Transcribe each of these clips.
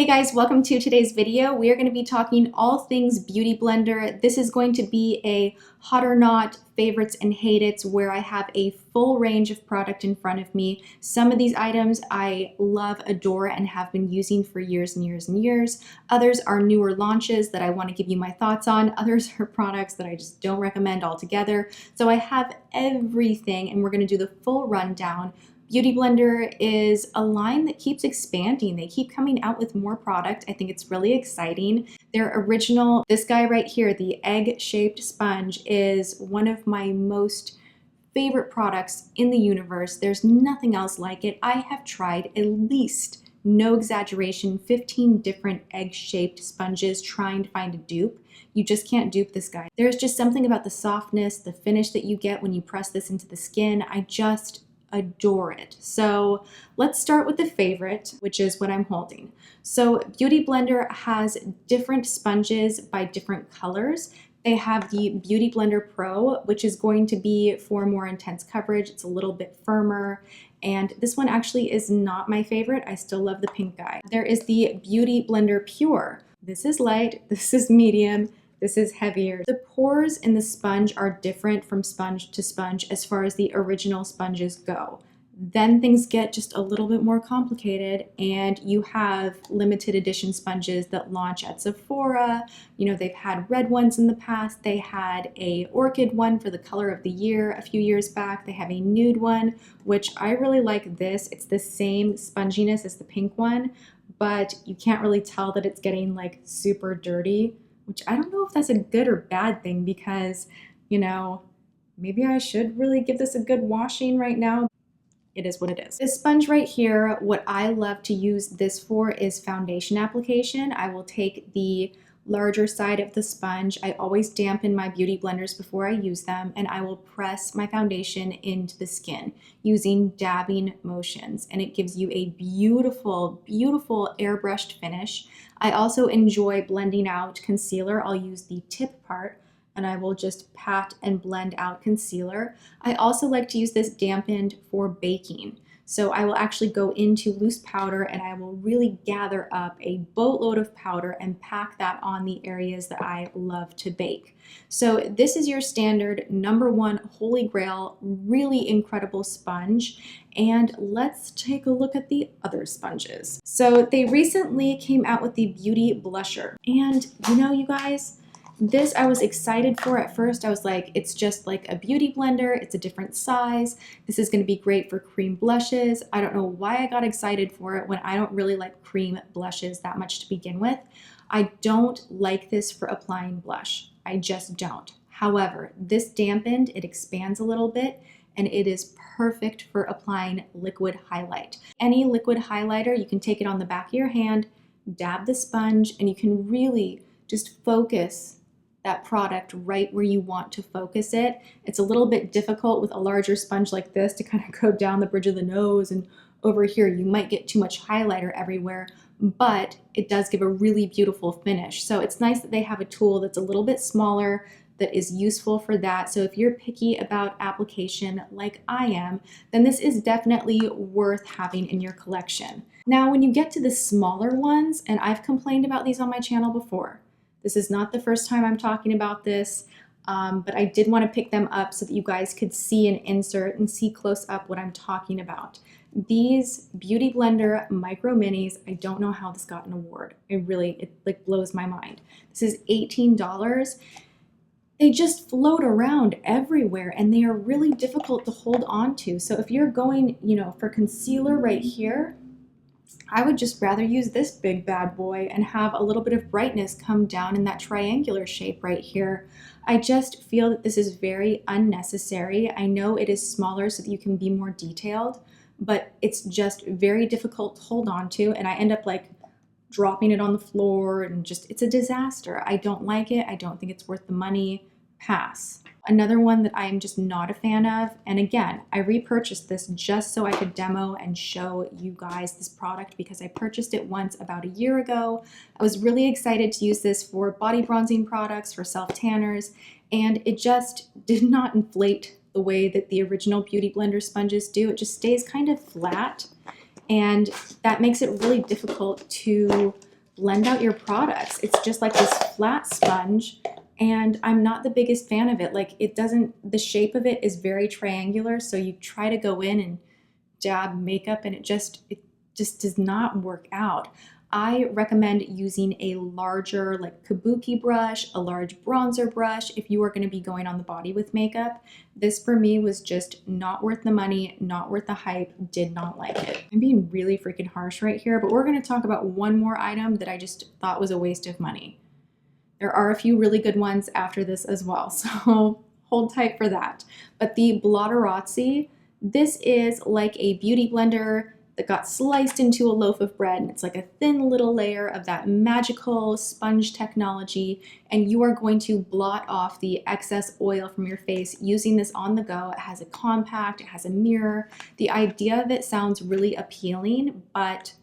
Hey guys, welcome to today's video. We are going to be talking all things Beauty Blender. This is going to be a hot or not, favorites and hate it's, where I have a full range of product in front of me. Some of these items I love, adore, and have been using for years and years and years. Others are newer launches that I want to give you my thoughts on. Others are products that I just don't recommend altogether. So I have everything, and we're going to do the full rundown. Beauty Blender is a line that keeps expanding. They keep coming out with more product. I think it's really exciting. Their original, this guy right here, the egg-shaped sponge, is one of my most favorite products in the universe. There's nothing else like it. I have tried at least, no exaggeration, 15 different egg-shaped sponges trying to find a dupe. You just can't dupe this guy. There's just something about the softness, the finish that you get when you press this into the skin. I just adore it. So let's start with the favorite, which is what I'm holding. So Beauty Blender has different sponges by different colors. They have the Beauty Blender Pro, which is going to be for more intense coverage. It's a little bit firmer. And this one actually is not my favorite. I still love the pink guy. There is the Beauty Blender Pure. This is light, this is medium, this is heavier. The pores in the sponge are different from sponge to sponge as far as the original sponges go. Then things get just a little bit more complicated, and you have limited edition sponges that launch at Sephora. You know, they've had red ones in the past. They had a orchid one for the color of the year a few years back. They have a nude one, which I really like this. It's the same sponginess as the pink one, but you can't really tell that it's getting like super dirty, which I don't know if that's a good or bad thing, because, you know, maybe I should really give this a good washing right now. It is what it is. This sponge right here, what I love to use this for is foundation application. I will take the larger side of the sponge. I always dampen my beauty blenders before I use them, and I will press my foundation into the skin using dabbing motions, and it gives you a beautiful, beautiful airbrushed finish. I also enjoy blending out concealer. I'll use the tip part, and I will just pat and blend out concealer. I also like to use this dampened for baking. So I will actually go into loose powder, and I will really gather up a boatload of powder and pack that on the areas that I love to bake. So this is your standard #1 holy grail, really incredible sponge. And let's take a look at the other sponges. So they recently came out with the Beauty Blusher. And you know, you guys, this I was excited for at first. I was like, it's just like a beauty blender. It's a different size. This is going to be great for cream blushes. I don't know why I got excited for it when I don't really like cream blushes that much to begin with. I don't like this for applying blush. I just don't. However, this dampened, it expands a little bit, and it is perfect for applying liquid highlight. Any liquid highlighter, you can take it on the back of your hand, dab the sponge, and you can really just focus that product right where you want to focus it. It's a little bit difficult with a larger sponge like this to kind of go down the bridge of the nose, and over here you might get too much highlighter everywhere, but it does give a really beautiful finish. So it's nice that they have a tool that's a little bit smaller that is useful for that. So if you're picky about application like I am, then this is definitely worth having in your collection. Now, when you get to the smaller ones, and I've complained about these on my channel before, this is not the first time I'm talking about this, but I did want to pick them up so that you guys could see an insert and see close up what I'm talking about. These Beauty Blender Micro Minis, I don't know how this got an award. It like blows my mind. This is $18. They just float around everywhere, and they are really difficult to hold on to. So if you're going, you know, for concealer right here, I would just rather use this big bad boy and have a little bit of brightness come down in that triangular shape right here. I just feel that this is very unnecessary. I know it is smaller so that you can be more detailed, but it's just very difficult to hold on to, and I end up like dropping it on the floor, and just, it's a disaster. I don't like it. I don't think it's worth the money. Pass. Another one that I'm just not a fan of, and again, I repurchased this just so I could demo and show you guys this product because I purchased it once about a year ago. I was really excited to use this for body bronzing products, for self-tanners, and it just did not inflate the way that the original Beauty Blender sponges do. It just stays kind of flat, and that makes it really difficult to blend out your products. It's just like this flat sponge, and I'm not the biggest fan of it. Like, it doesn't, the shape of it is very triangular, so you try to go in and dab makeup and it just does not work out. I recommend using a larger, like, kabuki brush, a large bronzer brush if you are going to be going on the body with makeup. This for me was just not worth the money, not worth the hype, did not like it. I'm being really freaking harsh right here, but we're going to talk about one more item that I just thought was a waste of money. There are a few really good ones after this as well, so hold tight for that. But the Blotterazzi, this is like a beauty blender that got sliced into a loaf of bread, and it's like a thin little layer of that magical sponge technology, and you are going to blot off the excess oil from your face using this on the go. It has a compact, it has a mirror. The idea of it sounds really appealing, but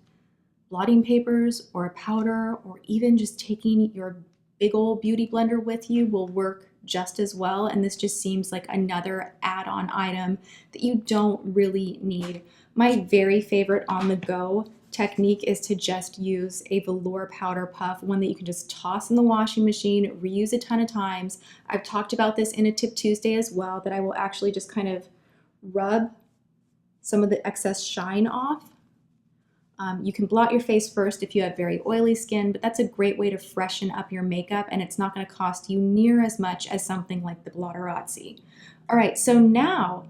blotting papers or a powder or even just taking your big old beauty blender with you will work just as well, and this just seems like another add-on item that you don't really need. My very favorite on-the-go technique is to just use a velour powder puff, one that you can just toss in the washing machine, reuse a ton of times. I've talked about this in a Tip Tuesday as well, that I will actually just kind of rub some of the excess shine off. You can blot your face first if you have very oily skin, but that's a great way to freshen up your makeup, and it's not going to cost you near as much as something like the Blotterazzi. All right, so now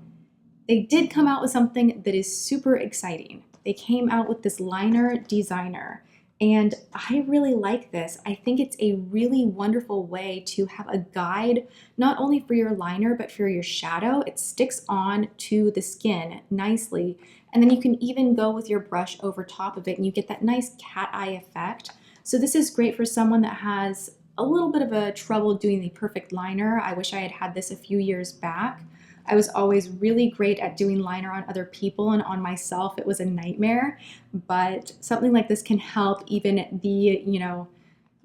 they did come out with something that is super exciting. They came out with this liner designer, and I really like this. I think it's a really wonderful way to have a guide, not only for your liner, but for your shadow. It sticks on to the skin nicely, and then you can even go with your brush over top of it, and you get that nice cat eye effect. So this is great for someone that has a little bit of a trouble doing the perfect liner. I wish I had had this a few years back. I was always really great at doing liner on other people, and on myself it was a nightmare, but something like this can help even the,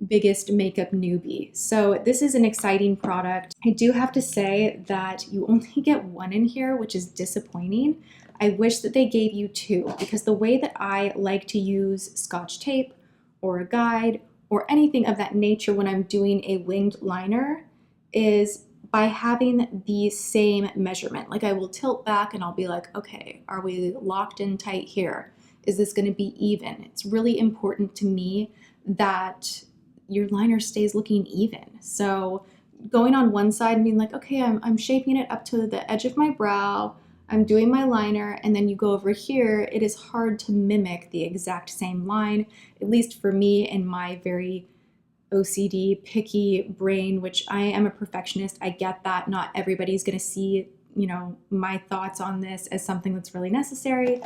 biggest makeup newbie. So this is an exciting product. I do have to say that you only get one in here, which is disappointing. I wish that they gave you two, because the way that I like to use Scotch tape or a guide or anything of that nature when I'm doing a winged liner is by having the same measurement. Like, I will tilt back and I'll be like, okay, are we locked in tight here? Is this going to be even? It's really important to me that your liner stays looking even. So going on one side and being like, okay, I'm shaping it up to the edge of my brow, I'm doing my liner, and then you go over here, it is hard to mimic the exact same line, at least for me in my very OCD, picky brain, which I am a perfectionist. I get that not everybody's going to see, my thoughts on this as something that's really necessary,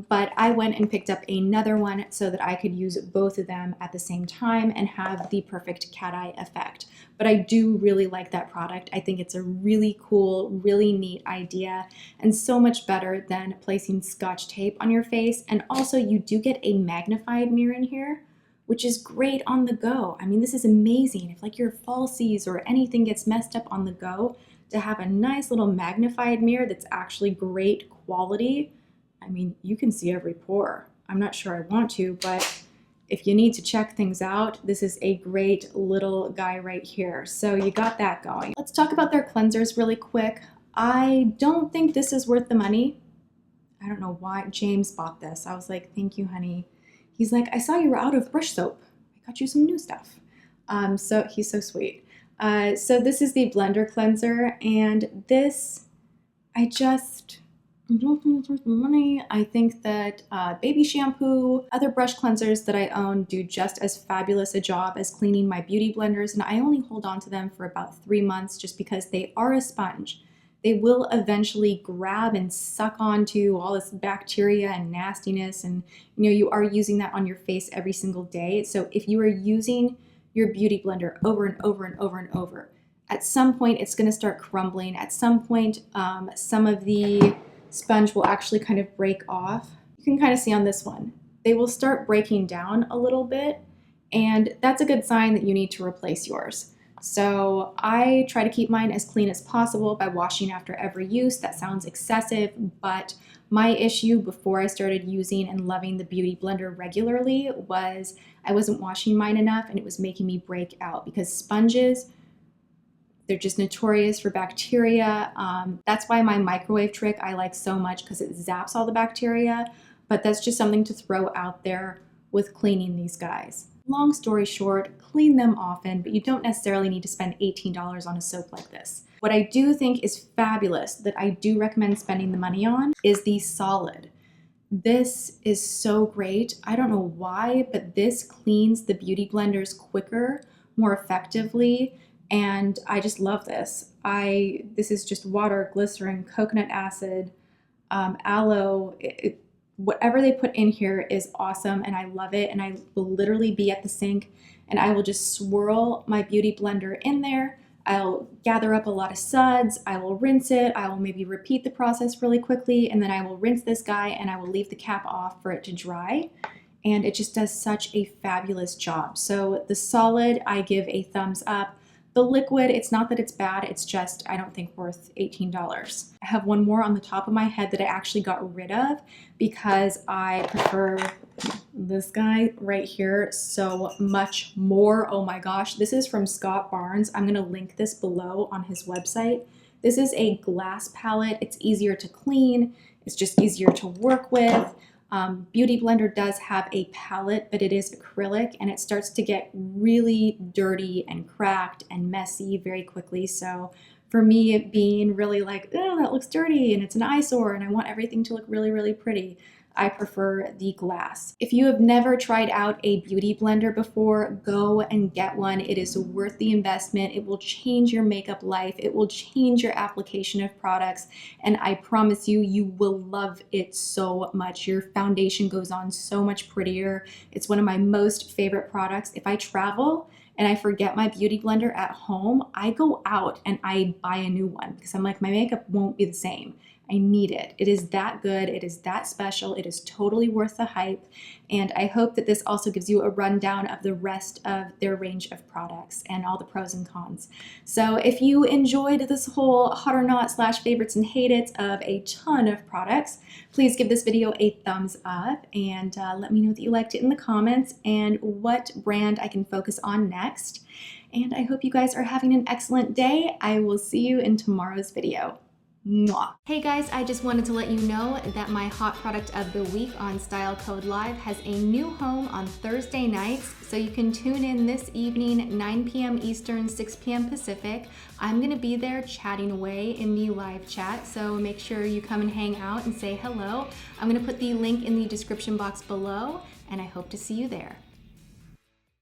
but I went and picked up another one so that I could use both of them at the same time and have the perfect cat eye effect. But I do really like that product. I think it's a really cool, really neat idea, and so much better than placing Scotch tape on your face. And also, you do get a magnified mirror in here, which is great on the go. I mean, this is amazing. If like your falsies or anything gets messed up on the go, to have a nice little magnified mirror that's actually great quality. I mean, you can see every pore. I'm not sure I want to, but if you need to check things out, this is a great little guy right here. So you got that going. Let's talk about their cleansers really quick. I don't think this is worth the money. I don't know why James bought this. I was like, thank you, honey. He's like, I saw you were out of brush soap. I got you some new stuff. So he's so sweet. So this is the blender cleanser, and this, I don't think it's worth the money. I think that baby shampoo, other brush cleansers that I own do just as fabulous a job as cleaning my beauty blenders, and I only hold on to them for about 3 months just because they are a sponge. They will eventually grab and suck onto all this bacteria and nastiness, and you are using that on your face every single day. So if you are using your beauty blender over and over and over and over, at some point it's going to start crumbling. At some point, some of the sponge will actually kind of break off. You can kind of see on this one, they will start breaking down a little bit, and that's a good sign that you need to replace yours. So I try to keep mine as clean as possible by washing after every use. That sounds excessive, but My issue before I started using and loving the Beauty Blender regularly was I wasn't washing mine enough and it was making me break out, because sponges, they're just notorious for bacteria. That's why my microwave trick I like so much, because it zaps all the bacteria, but that's just something to throw out there with cleaning these guys. Long story short, clean them often, but you don't necessarily need to spend $18 on a soap like this. What I do think is fabulous that I do recommend spending the money on is the Solid. This is so great. I don't know why, but this cleans the Beauty Blenders quicker, more effectively, and I just love this. This is just water, glycerin, coconut acid, aloe. Whatever they put in here is awesome, and I love it. And I will literally be at the sink and I will just swirl my Beauty Blender in there. I'll gather up a lot of suds, I will rinse it, I will maybe repeat the process really quickly, and then I will rinse this guy and I will leave the cap off for it to dry. And it just does such a fabulous job. So the Solid, I give a thumbs up. The liquid, it's not that it's bad, it's just I don't think worth $18. I have one more on the top of my head that I actually got rid of because I prefer this guy right here so much more. Oh my gosh, this is from Scott Barnes. I'm gonna link this below on his website. This is a glass palette. It's easier to clean, it's just easier to work with. Beauty Blender does have a palette, but it is acrylic and it starts to get really dirty and cracked and messy very quickly. So for me, it being really like, oh, that looks dirty and it's an eyesore and I want everything to look really, really pretty, I prefer the glass. If you have never tried out a Beauty Blender before, go and get one. It is worth the investment. It will change your makeup life. It will change your application of products. And I promise you, you will love it so much. Your foundation goes on so much prettier. It's one of my most favorite products. If I travel and I forget my Beauty Blender at home, I go out and I buy a new one because I'm like, my makeup won't be the same. I need it. It is that good. It is that special. It is totally worth the hype. And I hope that this also gives you a rundown of the rest of their range of products and all the pros and cons. So if you enjoyed this whole hot or not / favorites and hate it's of a ton of products, please give this video a thumbs up and let me know that you liked it in the comments and what brand I can focus on next. And I hope you guys are having an excellent day. I will see you in tomorrow's video. Mwah. Hey guys, I just wanted to let you know that my hot product of the week on Style Code Live has a new home on Thursday nights, so you can tune in this evening, 9 p.m. Eastern, 6 p.m. Pacific. I'm gonna be there chatting away in the live chat, so make sure you come and hang out and say hello. I'm gonna put the link in the description box below, and I hope to see you there.